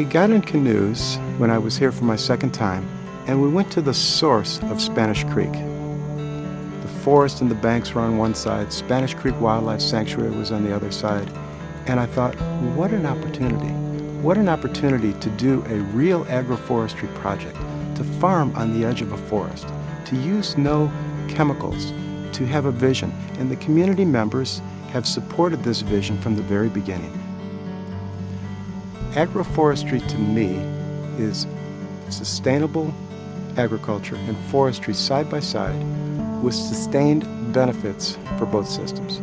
got in canoes when I was here for my second time, and we went to the source of Spanish Creek. The forest and the banks were on one side, Spanish Creek Wildlife Sanctuary was on the other side, and I thought, what an opportunity. What an opportunity to do a real agroforestry project, to farm on the edge of a forest, to use no chemicals, to have a vision. And the community members have supported this vision from the very beginning. Agroforestry to me is sustainable agriculture and forestry side by side with sustained benefits for both systems.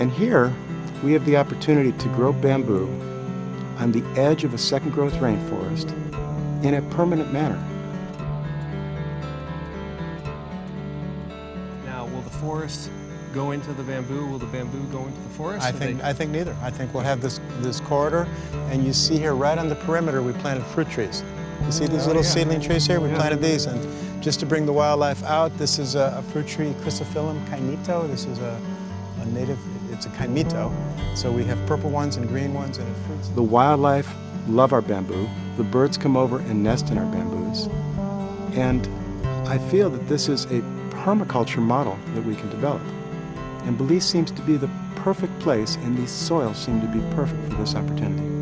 And here we have the opportunity to grow bamboo on the edge of a second growth rainforest in a permanent manner. Now, will the forest go into the bamboo? Will the bamboo go into the forest? I think neither. I think we'll have this corridor, and you see here right on the perimeter we planted fruit trees. You see these little seedling trees here? We planted these, and just to bring the wildlife out, this is a fruit tree, Chrysophyllum kaimito. This is a native, it's a kaimito. So we have purple ones and green ones, and it fruits. The wildlife love our bamboo. The birds come over and nest in our bamboos. And I feel that this is a permaculture model that we can develop. And Belize seems to be the perfect place, and these soils seem to be perfect for this opportunity.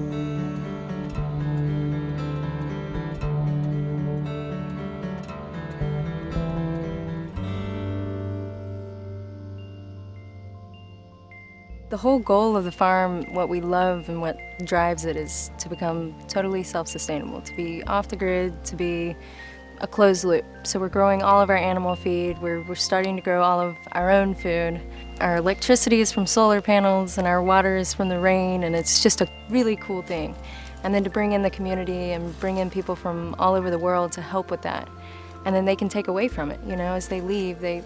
The whole goal of the farm, what we love and what drives it, is to become totally self-sustainable, to be off the grid, to be a closed loop. So we're growing all of our animal feed, we're starting to grow all of our own food. Our electricity is from solar panels and our water is from the rain, and it's just a really cool thing. And then to bring in the community and bring in people from all over the world to help with that. And then they can take away from it, you know, as they leave, they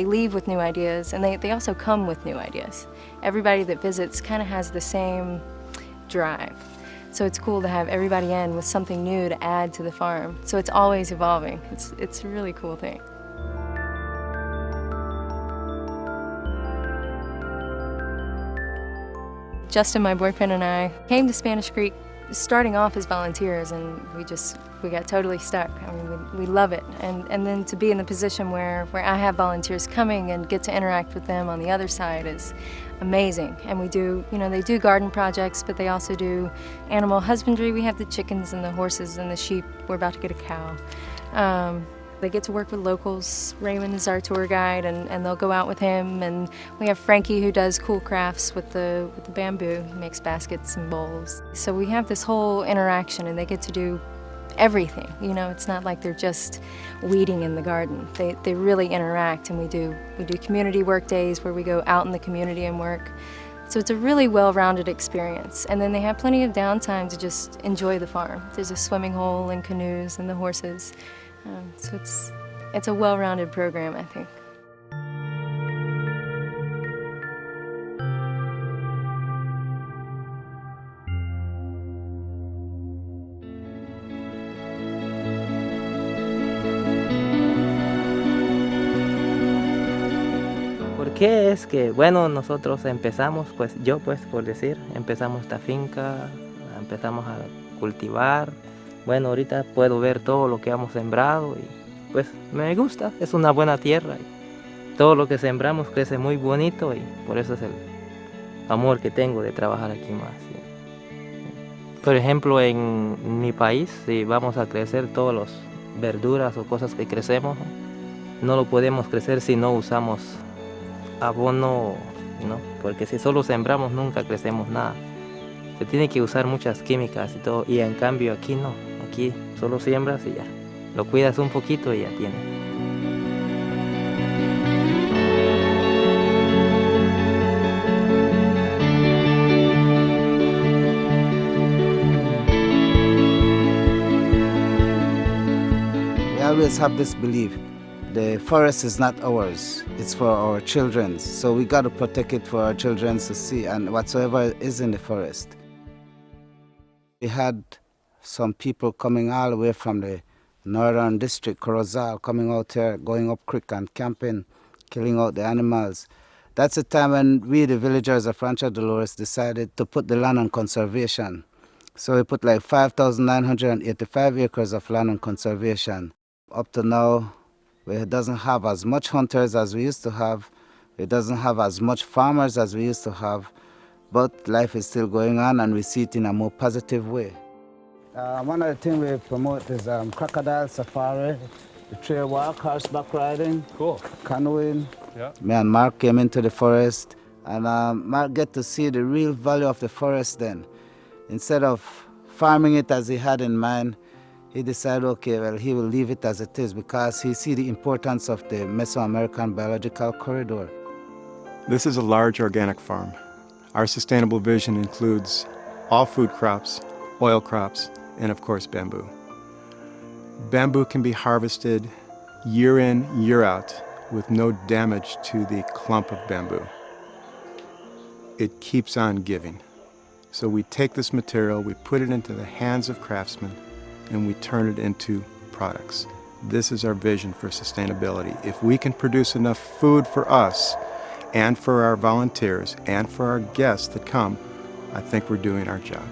leave with new ideas, and they also come with new ideas. Everybody that visits kind of has the same drive. So it's cool to have everybody in with something new to add to the farm. So it's always evolving. It's a really cool thing. Justin, my boyfriend, and I came to Spanish Creek starting off as volunteers, and we got totally stuck. I mean, we love it. And then to be in the position where I have volunteers coming and get to interact with them on the other side is amazing. And we do, you know, they do garden projects, but they also do animal husbandry. We have the chickens and the horses and the sheep. We're about to get a cow. They get to work with locals. Raymond is our tour guide, and they'll go out with him. And we have Frankie, who does cool crafts with the bamboo. He makes baskets and bowls. So we have this whole interaction, and they get to do everything. You know, it's not like they're just weeding in the garden. They really interact, and we do community work days where we go out in the community and work. So it's a really well-rounded experience. And then they have plenty of downtime to just enjoy the farm. There's a swimming hole and canoes and the horses. So it's a well-rounded program, I think. ¿Por qué? Es que, bueno, nosotros empezamos, pues yo, pues por decir, empezamos esta finca, empezamos a cultivar. Bueno, ahorita puedo ver todo lo que hemos sembrado y pues me gusta, es una buena tierra. Y todo lo que sembramos crece muy bonito y por eso es el amor que tengo de trabajar aquí más. ¿Sí? Por ejemplo, en mi país, si vamos a crecer todas las verduras o cosas que crecemos, no lo podemos crecer si no usamos abono, ¿no? Porque si solo sembramos nunca crecemos nada. Se tiene que usar muchas químicas y todo, y en cambio aquí no, aquí solo siembras y ya, lo cuidas un poquito y ya tienes. We always have this belief, the forest is not ours, it's for our children, so we got to protect it for our children to see and whatsoever is in the forest. We had some people coming all the way from the northern district, Corozal, coming out here, going up creek and camping, killing out the animals. That's the time when we, the villagers of Rancho Dolores, decided to put the land on conservation. So we put like 5,985 acres of land on conservation. Up to now, it doesn't have as much hunters as we used to have. It doesn't have as much farmers as we used to have. But life is still going on, and we see it in a more positive way. One of the things we promote is crocodile safari, the trail walk, horseback riding, Cool. canoeing. Yeah. Me and Mark came into the forest, and Mark get to see the real value of the forest then. Instead of farming it as he had in mind, he decided, okay, well, he will leave it as it is because he see the importance of the Mesoamerican biological corridor. This is a large organic farm. Our sustainable vision includes all food crops, oil crops, and of course bamboo. Bamboo can be harvested year in, year out with no damage to the clump of bamboo. It keeps on giving. So we take this material, we put it into the hands of craftsmen, and we turn it into products. This is our vision for sustainability. If we can produce enough food for us and for our volunteers and for our guests that come, I think we're doing our job.